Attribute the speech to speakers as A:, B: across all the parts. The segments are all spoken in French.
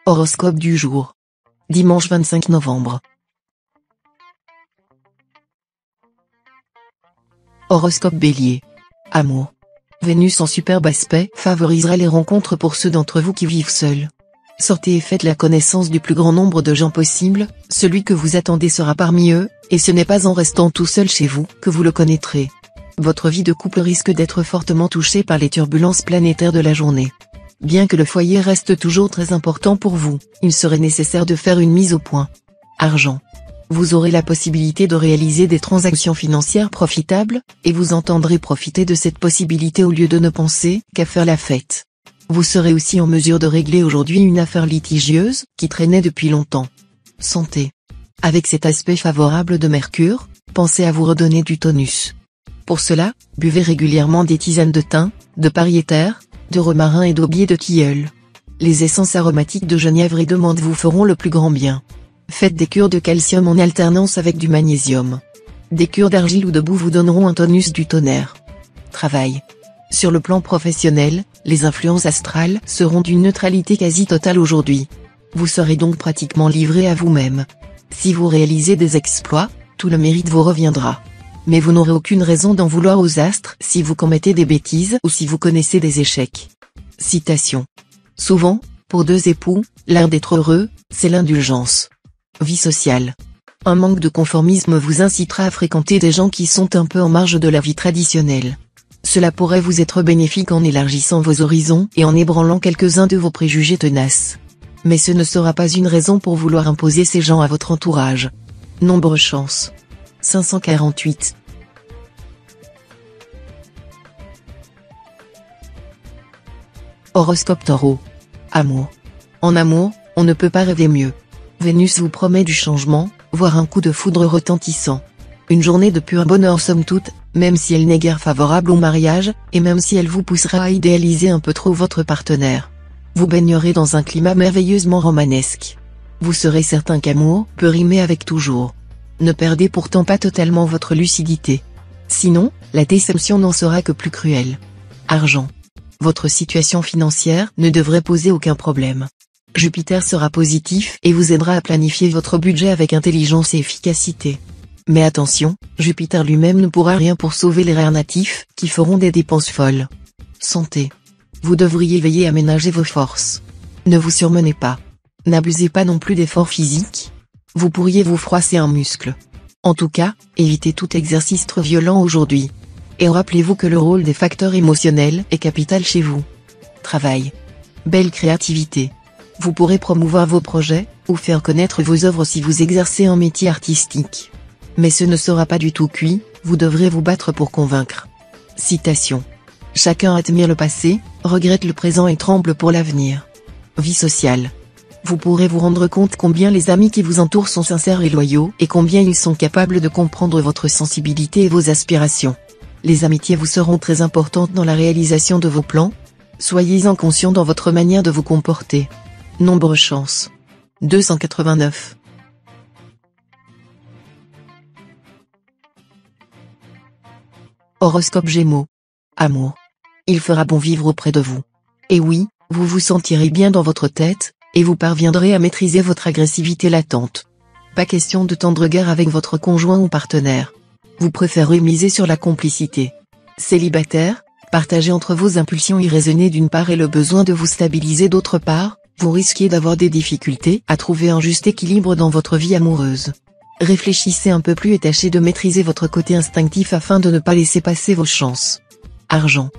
A: Horoscope du jour. Dimanche 25 novembre. Horoscope Bélier. Amour. Vénus en superbe aspect favorisera les rencontres pour ceux d'entre vous qui vivent seuls. Sortez et faites la connaissance du plus grand nombre de gens possible, celui que vous attendez sera parmi eux, et ce n'est pas en restant tout seul chez vous que vous le connaîtrez. Votre vie de couple risque d'être fortement touchée par les turbulences planétaires de la journée. Bien que le foyer reste toujours très important pour vous, il serait nécessaire de faire une mise au point. Argent. Vous aurez la possibilité de réaliser des transactions financières profitables, et vous entendrez profiter de cette possibilité au lieu de ne penser qu'à faire la fête. Vous serez aussi en mesure de régler aujourd'hui une affaire litigieuse, qui traînait depuis longtemps. Santé. Avec cet aspect favorable de Mercure, pensez à vous redonner du tonus. Pour cela, buvez régulièrement des tisanes de thym, de pariétaire, de romarin et d'aubier de tilleul. Les essences aromatiques de genièvre et de menthe vous feront le plus grand bien. Faites des cures de calcium en alternance avec du magnésium. Des cures d'argile ou de boue vous donneront un tonus du tonnerre. Travail. Sur le plan professionnel, les influences astrales seront d'une neutralité quasi totale aujourd'hui. Vous serez donc pratiquement livré à vous-même. Si vous réalisez des exploits, tout le mérite vous reviendra. Mais vous n'aurez aucune raison d'en vouloir aux astres si vous commettez des bêtises ou si vous connaissez des échecs. Citation. Souvent, pour deux époux, l'un d'être heureux, c'est l'indulgence. Vie sociale. Un manque de conformisme vous incitera à fréquenter des gens qui sont un peu en marge de la vie traditionnelle. Cela pourrait vous être bénéfique en élargissant vos horizons et en ébranlant quelques-uns de vos préjugés tenaces. Mais ce ne sera pas une raison pour vouloir imposer ces gens à votre entourage. Nombre chance. 548. Horoscope Taureau. Amour. En amour, on ne peut pas rêver mieux. Vénus vous promet du changement, voire un coup de foudre retentissant. Une journée de pur bonheur somme toute, même si elle n'est guère favorable au mariage, et même si elle vous poussera à idéaliser un peu trop votre partenaire. Vous baignerez dans un climat merveilleusement romanesque. Vous serez certain qu'amour peut rimer avec toujours. Ne perdez pourtant pas totalement votre lucidité. Sinon, la déception n'en sera que plus cruelle. Argent. Votre situation financière ne devrait poser aucun problème. Jupiter sera positif et vous aidera à planifier votre budget avec intelligence et efficacité. Mais attention, Jupiter lui-même ne pourra rien pour sauver les rares natifs qui feront des dépenses folles. Santé. Vous devriez veiller à ménager vos forces. Ne vous surmenez pas. N'abusez pas non plus d'efforts physiques. Vous pourriez vous froisser un muscle. En tout cas, évitez tout exercice trop violent aujourd'hui. Et rappelez-vous que le rôle des facteurs émotionnels est capital chez vous. Travail. Belle créativité. Vous pourrez promouvoir vos projets, ou faire connaître vos œuvres si vous exercez un métier artistique. Mais ce ne sera pas du tout cuit, vous devrez vous battre pour convaincre. Citation. Chacun admire le passé, regrette le présent et tremble pour l'avenir. Vie sociale. Vous pourrez vous rendre compte combien les amis qui vous entourent sont sincères et loyaux et combien ils sont capables de comprendre votre sensibilité et vos aspirations. Les amitiés vous seront très importantes dans la réalisation de vos plans. Soyez-en conscient dans votre manière de vous comporter. Nombre chance. 289. Horoscope Gémeaux. Amour. Il fera bon vivre auprès de vous. Et oui, vous vous sentirez bien dans votre tête, et vous parviendrez à maîtriser votre agressivité latente. Pas question de tendre guerre avec votre conjoint ou partenaire. Vous préférez miser sur la complicité. Célibataire, partagez entre vos impulsions irraisonnées d'une part et le besoin de vous stabiliser d'autre part, vous risquez d'avoir des difficultés à trouver un juste équilibre dans votre vie amoureuse. Réfléchissez un peu plus et tâchez de maîtriser votre côté instinctif afin de ne pas laisser passer vos chances. Argent.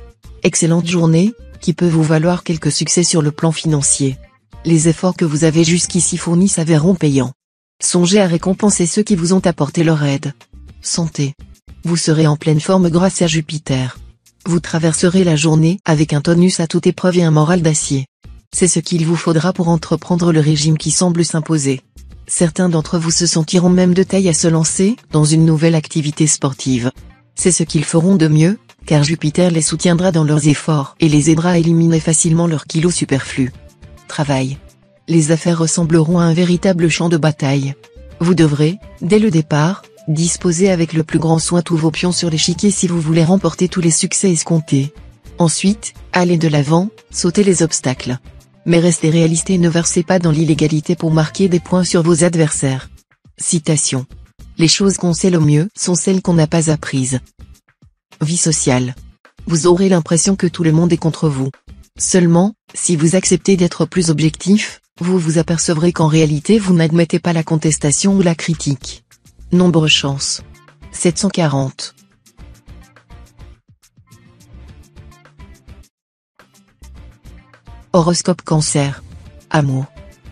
A: Excellente journée, qui peut vous valoir quelques succès sur le plan financier. Les efforts que vous avez jusqu'ici fournis s'avéreront payants. Songez à récompenser ceux qui vous ont apporté leur aide. Santé. Vous serez en pleine forme grâce à Jupiter. Vous traverserez la journée avec un tonus à toute épreuve et un moral d'acier. C'est ce qu'il vous faudra pour entreprendre le régime qui semble s'imposer. Certains d'entre vous se sentiront même de taille à se lancer dans une nouvelle activité sportive. C'est ce qu'ils feront de mieux, car Jupiter les soutiendra dans leurs efforts et les aidera à éliminer facilement leurs kilos superflus. Travail. Les affaires ressembleront à un véritable champ de bataille. Vous devrez, dès le départ, disposer avec le plus grand soin tous vos pions sur l'échiquier si vous voulez remporter tous les succès escomptés. Ensuite, allez de l'avant, sautez les obstacles. Mais restez réaliste et ne versez pas dans l'illégalité pour marquer des points sur vos adversaires. Citation. Les choses qu'on sait le mieux sont celles qu'on n'a pas apprises. Vie sociale. Vous aurez l'impression que tout le monde est contre vous. Seulement, si vous acceptez d'être plus objectif, vous vous apercevrez qu'en réalité vous n'admettez pas la contestation ou la critique. Nombre chance. 740. Horoscope Cancer. Amour.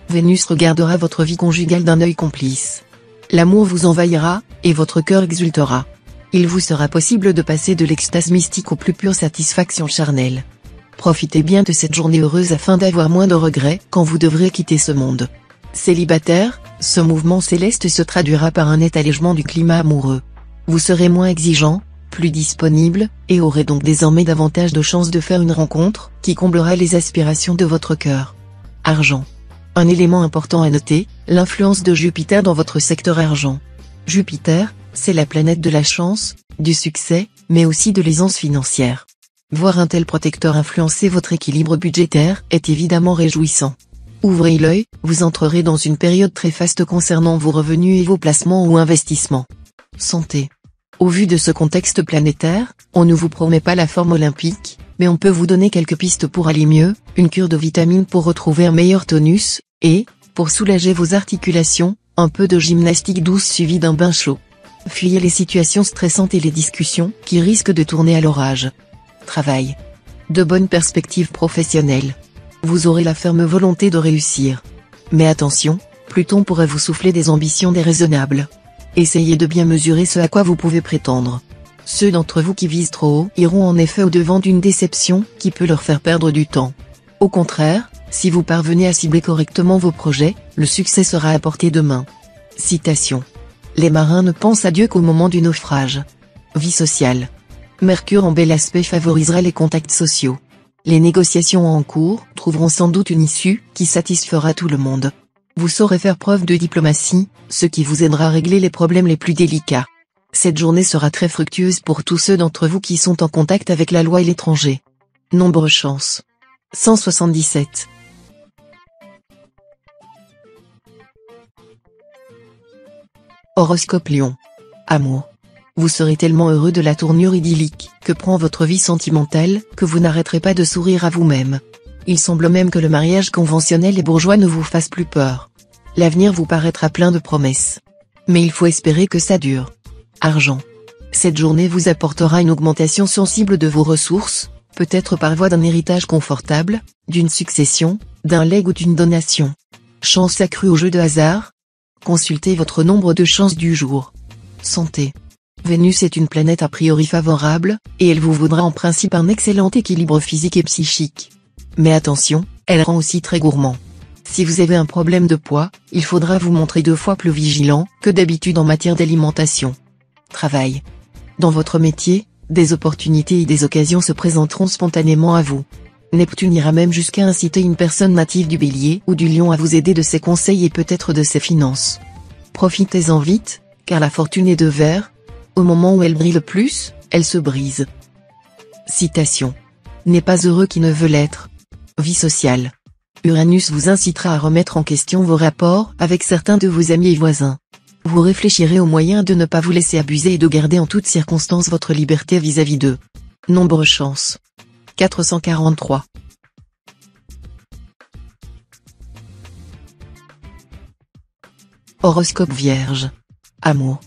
A: Vénus regardera votre vie conjugale d'un œil complice. L'amour vous envahira, et votre cœur exultera. Il vous sera possible de passer de l'extase mystique aux plus pures satisfactions charnelles. Profitez bien de cette journée heureuse afin d'avoir moins de regrets quand vous devrez quitter ce monde. Célibataire, ce mouvement céleste se traduira par un net allègement du climat amoureux. Vous serez moins exigeant, plus disponible, et aurez donc désormais davantage de chances de faire une rencontre qui comblera les aspirations de votre cœur. Argent. Un élément important à noter, l'influence de Jupiter dans votre secteur argent. Jupiter, c'est la planète de la chance, du succès, mais aussi de l'aisance financière. Voir un tel protecteur influencer votre équilibre budgétaire est évidemment réjouissant. Ouvrez l'œil, vous entrerez dans une période très faste concernant vos revenus et vos placements ou investissements. Santé. Au vu de ce contexte planétaire, on ne vous promet pas la forme olympique, mais on peut vous donner quelques pistes pour aller mieux, une cure de vitamines pour retrouver un meilleur tonus, et, pour soulager vos articulations, un peu de gymnastique douce suivie d'un bain chaud. Fuyez les situations stressantes et les discussions qui risquent de tourner à l'orage. Travail. De bonnes perspectives professionnelles. Vous aurez la ferme volonté de réussir. Mais attention, Pluton pourrait vous souffler des ambitions déraisonnables. Essayez de bien mesurer ce à quoi vous pouvez prétendre. Ceux d'entre vous qui visent trop haut iront en effet au-devant d'une déception qui peut leur faire perdre du temps. Au contraire, si vous parvenez à cibler correctement vos projets, le succès sera à portée de main. Citation. Les marins ne pensent à Dieu qu'au moment du naufrage. Vie sociale. Mercure en bel aspect favorisera les contacts sociaux. Les négociations en cours trouveront sans doute une issue qui satisfera tout le monde. Vous saurez faire preuve de diplomatie, ce qui vous aidera à régler les problèmes les plus délicats. Cette journée sera très fructueuse pour tous ceux d'entre vous qui sont en contact avec la loi et l'étranger. Nombre chance. 177. Horoscope Lion. Amour. Vous serez tellement heureux de la tournure idyllique que prend votre vie sentimentale que vous n'arrêterez pas de sourire à vous-même. Il semble même que le mariage conventionnel et bourgeois ne vous fasse plus peur. L'avenir vous paraîtra plein de promesses. Mais il faut espérer que ça dure. Argent. Cette journée vous apportera une augmentation sensible de vos ressources, peut-être par voie d'un héritage confortable, d'une succession, d'un legs ou d'une donation. Chance accrue au jeu de hasard. Consultez votre nombre de chances du jour. Santé. Vénus est une planète a priori favorable, et elle vous vaudra en principe un excellent équilibre physique et psychique. Mais attention, elle rend aussi très gourmand. Si vous avez un problème de poids, il faudra vous montrer 2 fois plus vigilant que d'habitude en matière d'alimentation. Travail. Dans votre métier, des opportunités et des occasions se présenteront spontanément à vous. Neptune ira même jusqu'à inciter une personne native du Bélier ou du Lion à vous aider de ses conseils et peut-être de ses finances. Profitez-en vite, car la fortune est de verre. Au moment où elle brille le plus, elle se brise. Citation. N'est pas heureux qui ne veut l'être. Vie sociale. Uranus vous incitera à remettre en question vos rapports avec certains de vos amis et voisins. Vous réfléchirez aux moyens de ne pas vous laisser abuser et de garder en toutes circonstances votre liberté vis-à-vis d'eux. Nombre chance. 443. Horoscope Vierge. Amour.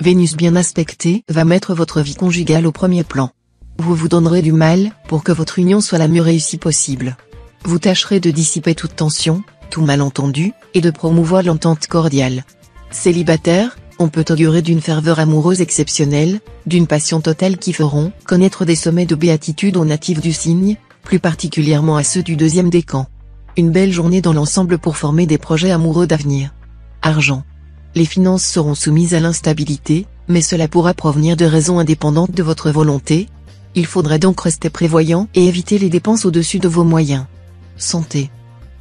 A: Vénus bien aspectée va mettre votre vie conjugale au premier plan. Vous vous donnerez du mal pour que votre union soit la mieux réussie possible. Vous tâcherez de dissiper toute tension, tout malentendu, et de promouvoir l'entente cordiale. Célibataire, on peut augurer d'une ferveur amoureuse exceptionnelle, d'une passion totale qui feront connaître des sommets de béatitude aux natifs du signe, plus particulièrement à ceux du 2e décan. Une belle journée dans l'ensemble pour former des projets amoureux d'avenir. Argent. Les finances seront soumises à l'instabilité, mais cela pourra provenir de raisons indépendantes de votre volonté. Il faudra donc rester prévoyant et éviter les dépenses au-dessus de vos moyens. Santé.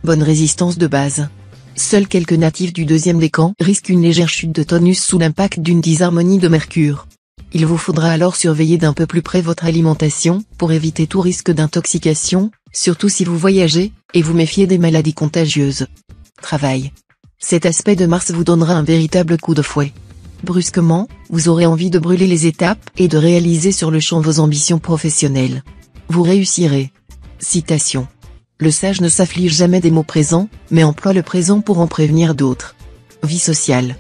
A: Bonne résistance de base. Seuls quelques natifs du 2e décan risquent une légère chute de tonus sous l'impact d'une disharmonie de Mercure. Il vous faudra alors surveiller d'un peu plus près votre alimentation pour éviter tout risque d'intoxication, surtout si vous voyagez, et vous méfiez des maladies contagieuses. Travail. Cet aspect de Mars vous donnera un véritable coup de fouet. Brusquement, vous aurez envie de brûler les étapes et de réaliser sur le champ vos ambitions professionnelles. Vous réussirez. Citation. Le sage ne s'afflige jamais des mots présents, mais emploie le présent pour en prévenir d'autres. Vie sociale.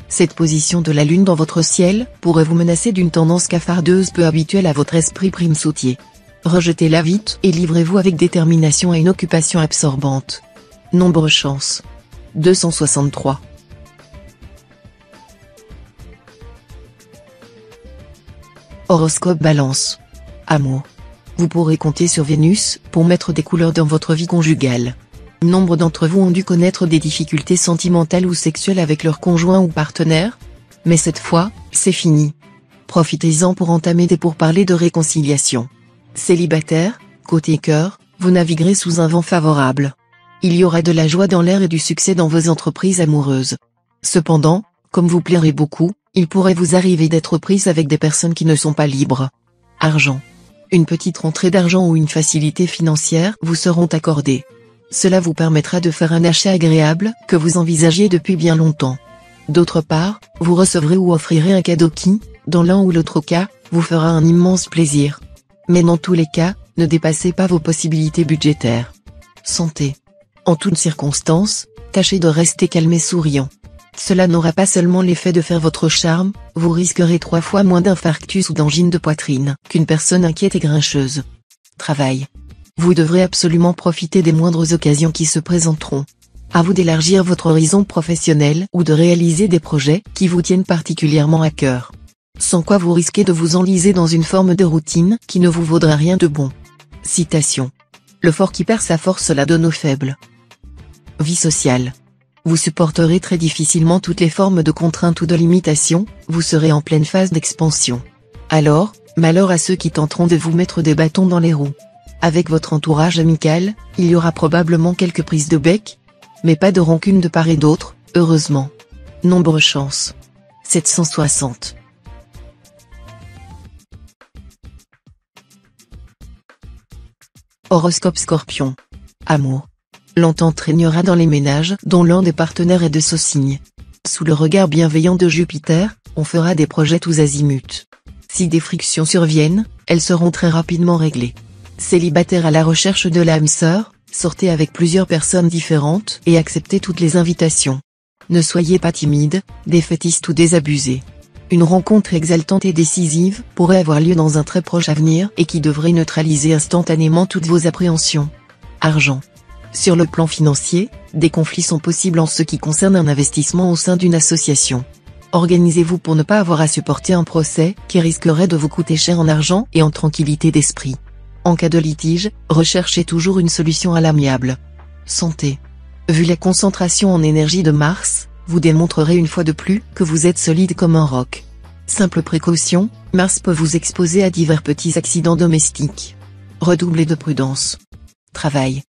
A: Cette position de la lune dans votre ciel pourrait vous menacer d'une tendance cafardeuse peu habituelle à votre esprit primesautier. Rejetez-la vite et livrez-vous avec détermination à une occupation absorbante. Nombre chance. 263. Horoscope Balance. Amour. Vous pourrez compter sur Vénus pour mettre des couleurs dans votre vie conjugale. Nombre d'entre vous ont dû connaître des difficultés sentimentales ou sexuelles avec leur conjoint ou partenaire. Mais cette fois, c'est fini. Profitez-en pour entamer des pourparlers de réconciliation. Célibataire, côté cœur, vous naviguerez sous un vent favorable. Il y aura de la joie dans l'air et du succès dans vos entreprises amoureuses. Cependant, comme vous plairez beaucoup, il pourrait vous arriver d'être prise avec des personnes qui ne sont pas libres. Argent. Une petite rentrée d'argent ou une facilité financière vous seront accordées. Cela vous permettra de faire un achat agréable que vous envisagiez depuis bien longtemps. D'autre part, vous recevrez ou offrirez un cadeau qui, dans l'un ou l'autre cas, vous fera un immense plaisir. Mais dans tous les cas, ne dépassez pas vos possibilités budgétaires. Santé. En toutes circonstances, tâchez de rester calme et souriant. Cela n'aura pas seulement l'effet de faire votre charme, vous risquerez 3 fois moins d'infarctus ou d'angine de poitrine qu'une personne inquiète et grincheuse. Travail. Vous devrez absolument profiter des moindres occasions qui se présenteront. À vous d'élargir votre horizon professionnel ou de réaliser des projets qui vous tiennent particulièrement à cœur. Sans quoi vous risquez de vous enliser dans une forme de routine qui ne vous vaudra rien de bon. Citation. Le fort qui perd sa force la donne aux faibles. Vie sociale. Vous supporterez très difficilement toutes les formes de contraintes ou de limitations, vous serez en pleine phase d'expansion. Alors, malheur à ceux qui tenteront de vous mettre des bâtons dans les roues. Avec votre entourage amical, il y aura probablement quelques prises de bec, mais pas de rancune de part et d'autre, heureusement. Nombre chance. 760. Horoscope Scorpion. Amour. L'entente régnera dans les ménages dont l'un des partenaires est de ce signe. Sous le regard bienveillant de Jupiter, on fera des projets tous azimuts. Si des frictions surviennent, elles seront très rapidement réglées. Célibataire à la recherche de l'âme sœur, sortez avec plusieurs personnes différentes et acceptez toutes les invitations. Ne soyez pas timide, défaitiste ou désabusé. Une rencontre exaltante et décisive pourrait avoir lieu dans un très proche avenir et qui devrait neutraliser instantanément toutes vos appréhensions. Argent. Sur le plan financier, des conflits sont possibles en ce qui concerne un investissement au sein d'une association. Organisez-vous pour ne pas avoir à supporter un procès qui risquerait de vous coûter cher en argent et en tranquillité d'esprit. En cas de litige, recherchez toujours une solution à l'amiable. Santé. Vu la concentration en énergie de Mars, vous démontrerez une fois de plus que vous êtes solide comme un roc. Simple précaution, Mars peut vous exposer à divers petits accidents domestiques. Redoublez de prudence. Travail.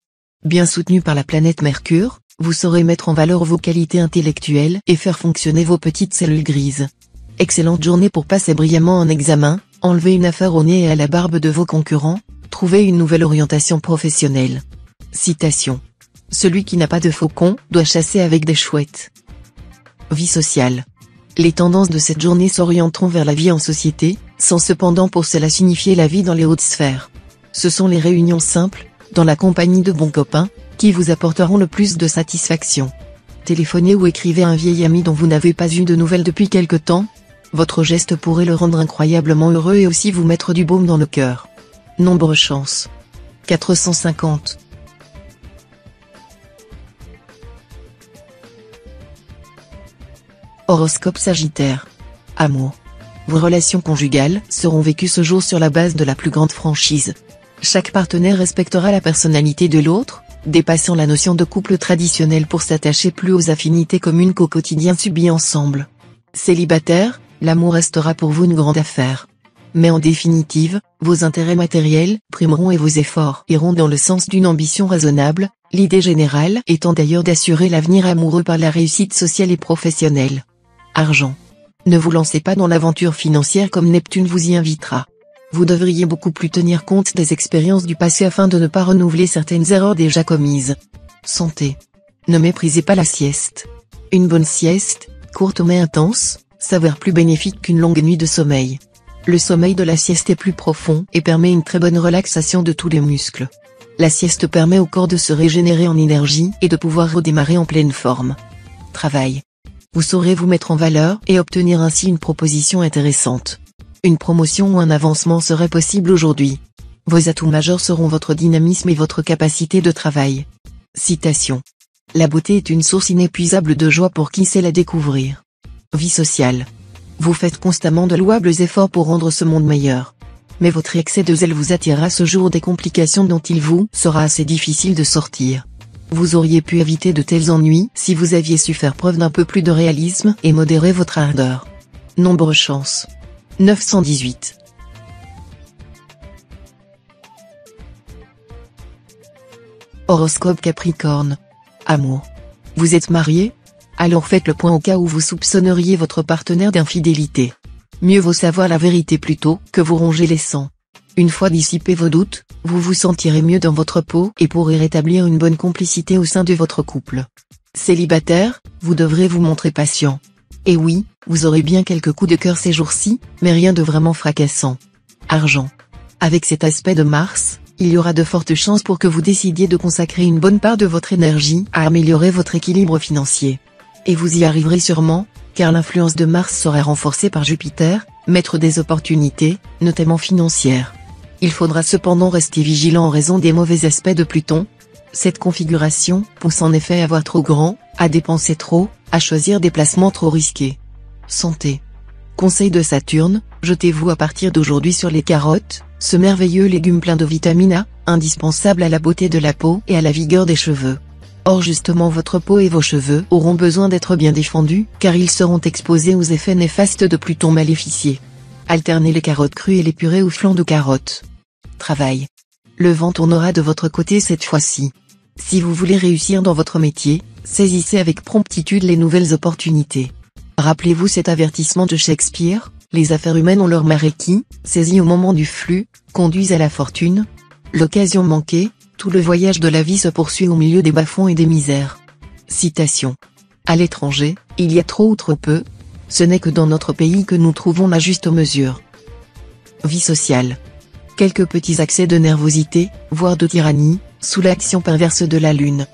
A: Bien soutenu par la planète Mercure, vous saurez mettre en valeur vos qualités intellectuelles et faire fonctionner vos petites cellules grises. Excellente journée pour passer brillamment un examen, enlever une affaire au nez et à la barbe de vos concurrents, trouver une nouvelle orientation professionnelle. Citation. Celui qui n'a pas de faucon doit chasser avec des chouettes. Vie sociale. Les tendances de cette journée s'orienteront vers la vie en société, sans cependant pour cela signifier la vie dans les hautes sphères. Ce sont les réunions simples, dans la compagnie de bons copains, qui vous apporteront le plus de satisfaction. Téléphonez ou écrivez à un vieil ami dont vous n'avez pas eu de nouvelles depuis quelque temps. Votre geste pourrait le rendre incroyablement heureux et aussi vous mettre du baume dans le cœur. Nombre chance. 450. Horoscope Sagittaire. Amour. Vos relations conjugales seront vécues ce jour sur la base de la plus grande franchise. Chaque partenaire respectera la personnalité de l'autre, dépassant la notion de couple traditionnel pour s'attacher plus aux affinités communes qu'au quotidien subi ensemble. Célibataire, l'amour restera pour vous une grande affaire. Mais en définitive, vos intérêts matériels primeront et vos efforts iront dans le sens d'une ambition raisonnable, l'idée générale étant d'ailleurs d'assurer l'avenir amoureux par la réussite sociale et professionnelle. Argent. Ne vous lancez pas dans l'aventure financière comme Neptune vous y invitera. Vous devriez beaucoup plus tenir compte des expériences du passé afin de ne pas renouveler certaines erreurs déjà commises. Santé. Ne méprisez pas la sieste. Une bonne sieste, courte mais intense, s'avère plus bénéfique qu'une longue nuit de sommeil. Le sommeil de la sieste est plus profond et permet une très bonne relaxation de tous les muscles. La sieste permet au corps de se régénérer en énergie et de pouvoir redémarrer en pleine forme. Travail. Vous saurez vous mettre en valeur et obtenir ainsi une proposition intéressante. Une promotion ou un avancement serait possible aujourd'hui. Vos atouts majeurs seront votre dynamisme et votre capacité de travail. Citation. La beauté est une source inépuisable de joie pour qui sait la découvrir. Vie sociale. Vous faites constamment de louables efforts pour rendre ce monde meilleur. Mais votre excès de zèle vous attirera ce jour des complications dont il vous sera assez difficile de sortir. Vous auriez pu éviter de tels ennuis si vous aviez su faire preuve d'un peu plus de réalisme et modérer votre ardeur. Nombre chance. 918. Horoscope Capricorne. Amour. Vous êtes marié? Alors faites le point au cas où vous soupçonneriez votre partenaire d'infidélité. Mieux vaut savoir la vérité plutôt que vous ronger les sangs. Une fois dissipés vos doutes, vous vous sentirez mieux dans votre peau et pourrez rétablir une bonne complicité au sein de votre couple. Célibataire, vous devrez vous montrer patient. Et oui, vous aurez bien quelques coups de cœur ces jours-ci, mais rien de vraiment fracassant. Argent. Avec cet aspect de Mars, il y aura de fortes chances pour que vous décidiez de consacrer une bonne part de votre énergie à améliorer votre équilibre financier. Et vous y arriverez sûrement, car l'influence de Mars sera renforcée par Jupiter, maître des opportunités, notamment financières. Il faudra cependant rester vigilant en raison des mauvais aspects de Pluton. Cette configuration pousse en effet à voir trop grand, à dépenser trop, à choisir des placements trop risqués. Santé. Conseil de Saturne, jetez-vous à partir d'aujourd'hui sur les carottes, ce merveilleux légume plein de vitamine A, indispensable à la beauté de la peau et à la vigueur des cheveux. Or justement votre peau et vos cheveux auront besoin d'être bien défendus, car ils seront exposés aux effets néfastes de Pluton maléficié. Alternez les carottes crues et les purées ou flancs de carottes. Travail. Le vent tournera de votre côté cette fois-ci. Si vous voulez réussir dans votre métier, saisissez avec promptitude les nouvelles opportunités. Rappelez-vous cet avertissement de Shakespeare, les affaires humaines ont leur marée qui, saisie au moment du flux, conduisent à la fortune. L'occasion manquée, tout le voyage de la vie se poursuit au milieu des bas-fonds et des misères. Citation. À l'étranger, il y a trop ou trop peu. Ce n'est que dans notre pays que nous trouvons la juste mesure. Vie sociale. Quelques petits accès de nervosité, voire de tyrannie, sous l'action perverse de la Lune.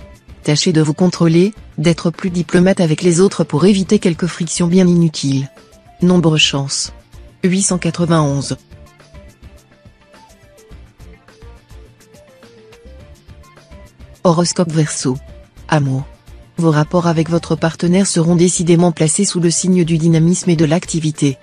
A: Tâchez de vous contrôler, d'être plus diplomate avec les autres pour éviter quelques frictions bien inutiles. Nombre chance. 891. Horoscope Verseau. Amour. Vos rapports avec votre partenaire seront décidément placés sous le signe du dynamisme et de l'activité.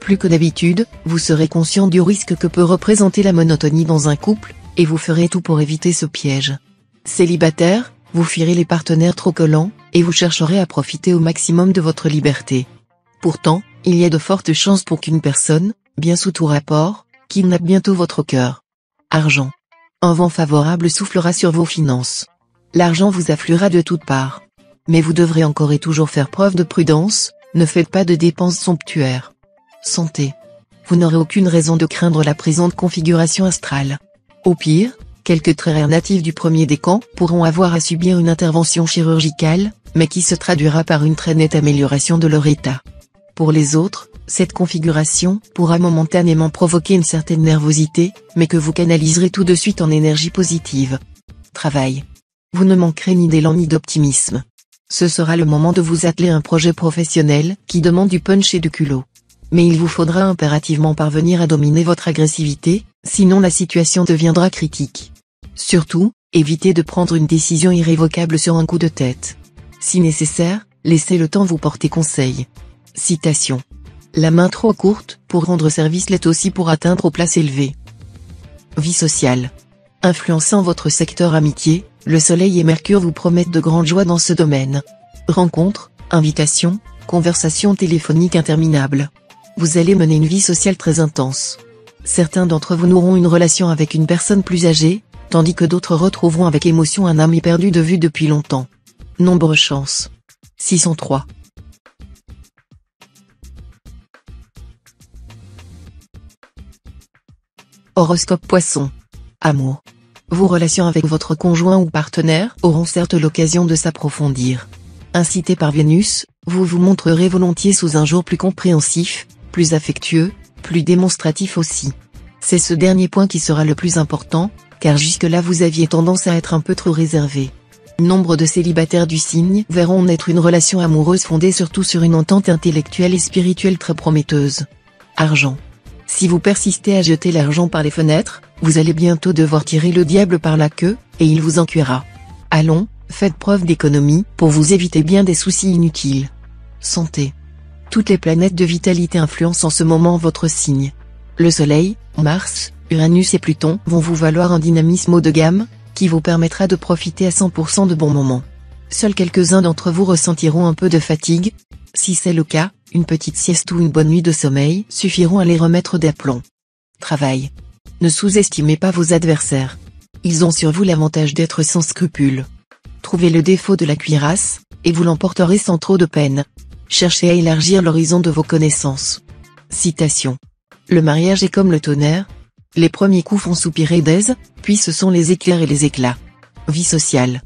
A: Plus que d'habitude, vous serez conscient du risque que peut représenter la monotonie dans un couple, et vous ferez tout pour éviter ce piège. Célibataire, vous fuirez les partenaires trop collants, et vous chercherez à profiter au maximum de votre liberté. Pourtant, il y a de fortes chances pour qu'une personne, bien sous tout rapport, kidnappe bientôt votre cœur. Argent. Un vent favorable soufflera sur vos finances. L'argent vous affluera de toutes parts. Mais vous devrez encore et toujours faire preuve de prudence, ne faites pas de dépenses somptuaires. Santé. Vous n'aurez aucune raison de craindre la présente configuration astrale. Au pire, quelques traits rares natifs du premier décan pourront avoir à subir une intervention chirurgicale, mais qui se traduira par une très nette amélioration de leur état. Pour les autres, cette configuration pourra momentanément provoquer une certaine nervosité, mais que vous canaliserez tout de suite en énergie positive. Travail. Vous ne manquerez ni d'élan ni d'optimisme. Ce sera le moment de vous atteler à un projet professionnel qui demande du punch et du culot. Mais il vous faudra impérativement parvenir à dominer votre agressivité, sinon la situation deviendra critique. Surtout, évitez de prendre une décision irrévocable sur un coup de tête. Si nécessaire, laissez le temps vous porter conseil. Citation. La main trop courte pour rendre service l'est aussi pour atteindre aux places élevées. Vie sociale. Influençant votre secteur amitié, le Soleil et Mercure vous promettent de grandes joies dans ce domaine. Rencontres, invitations, conversations téléphoniques interminables. Vous allez mener une vie sociale très intense. Certains d'entre vous n'auront une relation avec une personne plus âgée, tandis que d'autres retrouveront avec émotion un ami perdu de vue depuis longtemps. Nombre chance. 603. Horoscope Poisson. Amour. Vos relations avec votre conjoint ou partenaire auront certes l'occasion de s'approfondir. Incité par Vénus, vous vous montrerez volontiers sous un jour plus compréhensif, plus affectueux, plus démonstratif aussi. C'est ce dernier point qui sera le plus important, car jusque-là vous aviez tendance à être un peu trop réservé. Nombre de célibataires du signe verront naître une relation amoureuse fondée surtout sur une entente intellectuelle et spirituelle très prometteuse. Argent. Si vous persistez à jeter l'argent par les fenêtres, vous allez bientôt devoir tirer le diable par la queue, et il vous en cuira. Allons, faites preuve d'économie pour vous éviter bien des soucis inutiles. Santé. Toutes les planètes de vitalité influencent en ce moment votre signe. Le Soleil, Mars, Uranus et Pluton vont vous valoir un dynamisme haut de gamme, qui vous permettra de profiter à 100% de bons moments. Seuls quelques-uns d'entre vous ressentiront un peu de fatigue. Si c'est le cas, une petite sieste ou une bonne nuit de sommeil suffiront à les remettre d'aplomb. Travail. Ne sous-estimez pas vos adversaires. Ils ont sur vous l'avantage d'être sans scrupules. Trouvez le défaut de la cuirasse, et vous l'emporterez sans trop de peine. Cherchez à élargir l'horizon de vos connaissances. Citation. Le mariage est comme le tonnerre. Les premiers coups font soupirer d'aise, puis ce sont les éclairs et les éclats. Vie sociale.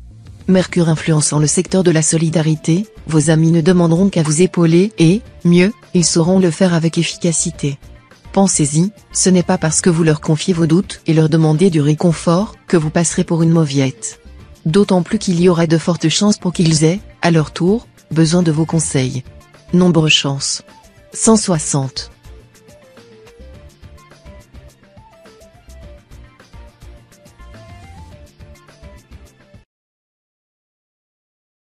A: Mercure influençant le secteur de la solidarité, vos amis ne demanderont qu'à vous épauler et, mieux, ils sauront le faire avec efficacité. Pensez-y, ce n'est pas parce que vous leur confiez vos doutes et leur demandez du réconfort que vous passerez pour une mauviette. D'autant plus qu'il y aura de fortes chances pour qu'ils aient, à leur tour, besoin de vos conseils. Nombre chance. 160.